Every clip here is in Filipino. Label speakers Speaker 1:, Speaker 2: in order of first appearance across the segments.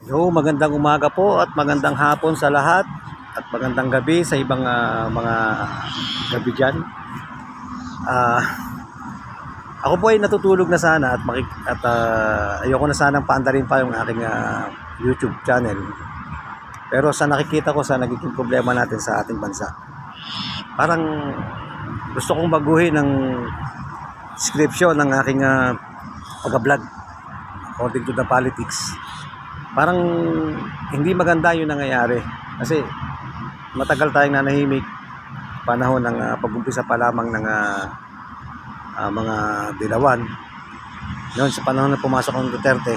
Speaker 1: Magandang umaga po at magandang hapon sa lahat at magandang gabi sa ibang mga gabi dyan. Ah, Ako po ay natutulog na sana at ayoko na sanang paandarin pa yung aking YouTube channel. Pero sa nakikita ko sa nagiging problema natin sa ating bansa, parang gusto kong baguhin ng description ng aking pag-vlog according to the politics. Parang hindi maganda yung nangyayari kasi matagal tayong nanahimik panahon ng pag-umpisa pa lamang ng mga dilawan. Noon sa panahon na pumasok ang Duterte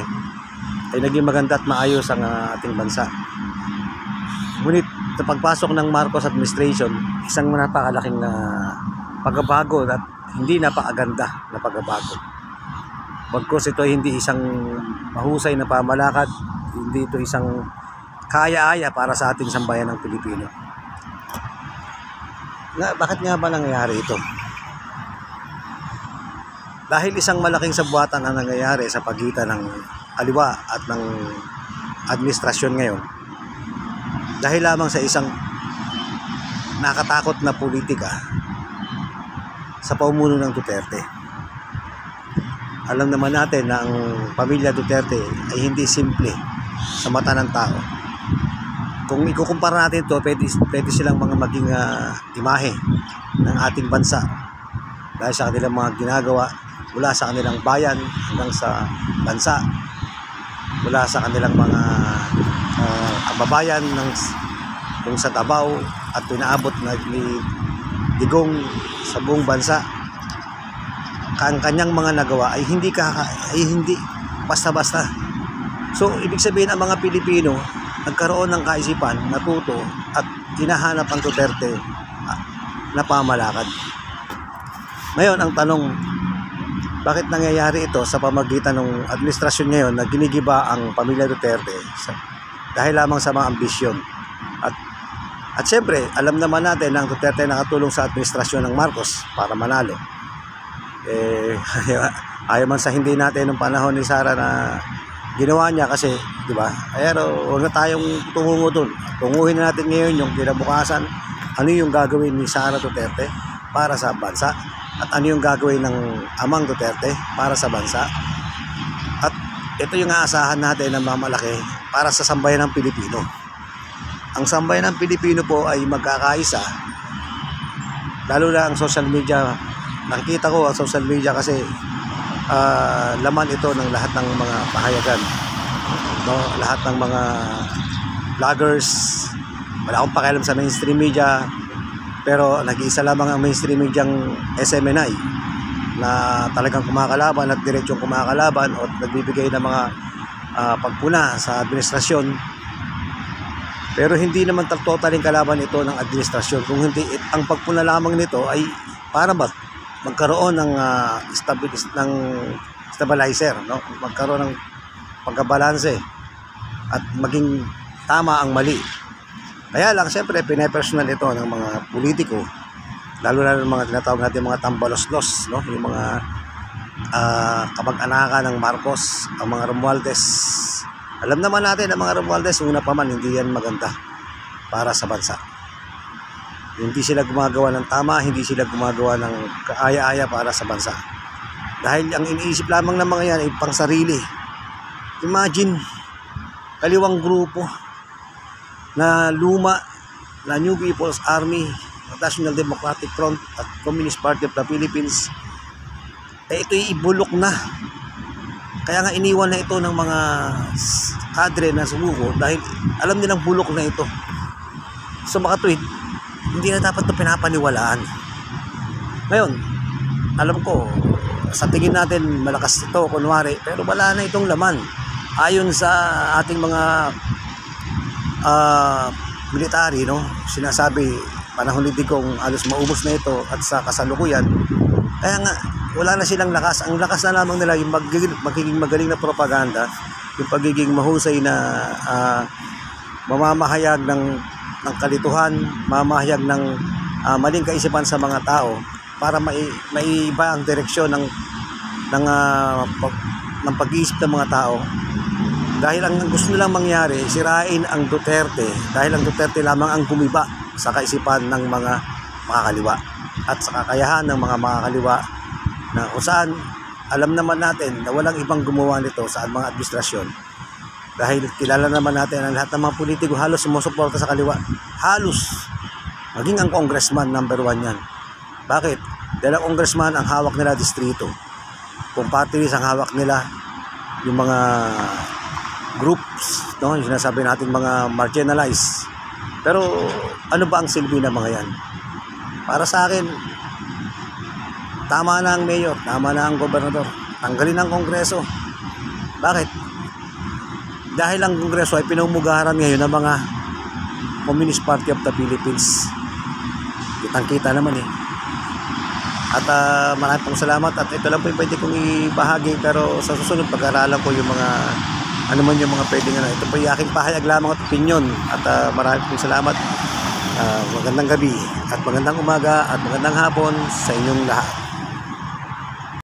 Speaker 1: ay naging maganda at maayos ang ating bansa. Ngunit sa pagpasok ng Marcos administration, isang napakalaking pagbabago at hindi napakaganda na pagbabago. Bagkus ito ay hindi isang mahusay na pamalakad, hindi ito isang kaya-aya para sa ating sambayan ng Pilipino. Bakit nga ba nangyayari ito? Dahil isang malaking sabuatan ang nangyayari sa pagitan ng kaliwa at ng administrasyon ngayon. Dahil lamang sa isang nakatakot na politika sa pamumuno ng Duterte. Alam naman natin na ang pamilya Duterte ay hindi simple sa mata ng tao. Kung ikukumpara natin ito, pwede silang maging imahe ng ating bansa dahil sa kanilang mga ginagawa mula sa kanilang bayan hanggang sa bansa, mula sa kanilang mga kababayan kung sa Davao at pinaabot na ni Digong sa buong bansa. Ang kanyang mga nagawa ay hindi basta-basta. So, ibig sabihin ang mga Pilipino nagkaroon ng kaisipan, natuto at hinahanap ang Duterte na pamalakad. Ngayon, ang tanong, bakit nangyayari ito sa pamagitan ng administrasyon ngayon na ginigiba ang pamilya Duterte dahil lamang sa mga ambisyon? At siyempre, alam naman natin na ang Duterte nakatulong sa administrasyon ng Marcos para manalo. Ayaw man sa hindi natin ng panahon ni Sara na ginawa niya kasi, di ba? Pero huwag na tayong tungo doon. Tunguhin na natin ngayon yung kinabukasan. Ano yung gagawin ni Sara Duterte para sa bansa? At ano yung gagawin ng amang Duterte para sa bansa? At ito yung aasahan natin na mamalaki para sa sambayan ng Pilipino. Ang sambayan ng Pilipino po ay magkakaisa. Lalo na ang social media. Nakikita ko ang social media kasi laman ito ng lahat ng mga pahayagan, no? Lahat ng mga vloggers. Wala akong pakialam sa mainstream media, pero nag-iisa lamang ang mainstream medyang SMNI na talagang kumakalaban at diretsong kumakalaban o nagbibigay ng mga pagpuna sa administrasyon. Pero hindi naman totaling kalaban ito ng administrasyon, kung hindi ang pagpuna lamang nito ay para magkaroon ng stabilizer, no? Magkaroon ng pagkabalanse at maging tama ang mali. Kaya lang siyempre pine-personal ito ng mga politiko, lalo na ng mga tinatawag natin mga tambaloslos, no? Yung mga kamag-anakan ng Marcos, ang mga Romualdez. Alam naman natin ang mga Romualdez, una pa man hindi yan maganda para sa bansa. Hindi sila gumagawa ng tama, hindi sila gumagawa ng kaaya-aya para sa bansa. Dahil ang iniisip lamang ng mga yan ay pang sarili. Imagine, kaliwang grupo na luma na New People's Army, National Democratic Front at Communist Party of the Philippines, ito'y ibulok na. Kaya nga iniwan na ito ng mga kadre na sumuko dahil alam nilang bulok na ito. So makatwid, hindi na dapat ito pinapaniwalaan. Ngayon, alam ko, sa tingin natin malakas ito, kunwari, pero wala na itong laman. Ayon sa ating mga military, no? Sinasabi, panahon ni Digong, halos maubos na ito at sa kasalukuyan. Kaya nga, wala na silang lakas. Ang lakas na lamang nila yung magiging magaling na propaganda, yung pagiging mahusay na mamamahayag ng kalituhan, mamahayag ng maling kaisipan sa mga tao para maiba ang direksyon ng pag-iisip ng mga tao Dahil ang gusto nilang mangyari, sirain ang Duterte dahil ang Duterte lamang ang gumiba sa kaisipan ng mga makakaliwa at sa kakayahan ng mga makakaliwa na kung saan alam naman natin na walang ibang gumawa nito sa mga administrasyon. Dahil kilala naman natin ang lahat ng mga politiko halos sumusuporta sa kaliwa. Halos. Maging ang congressman, number 1 yan. Bakit? Dahil ang congressman ang hawak nila distrito. Kung party list ang hawak nila, yung mga groups, no? Yung sinasabi natin mga marginalized. Pero ano ba ang silbi ng mga yan? Para sa akin, tama na ang mayor, tama na ang gobernador. Tanggalin ang kongreso. Bakit? Dahil ang kongreso ay pinumugaran ngayon ng mga Communist Party of the Philippines. Kitang-kita naman eh. At maraming pong salamat at ito lang po yung pwede kong ibahagi, pero sa susunod pag-aralan ko yung mga ano man yung mga pwedeng ito po yung aking pahayag lamang at opinion at maraming pong salamat. Magandang gabi at magandang umaga at magandang hapon sa inyong lahat.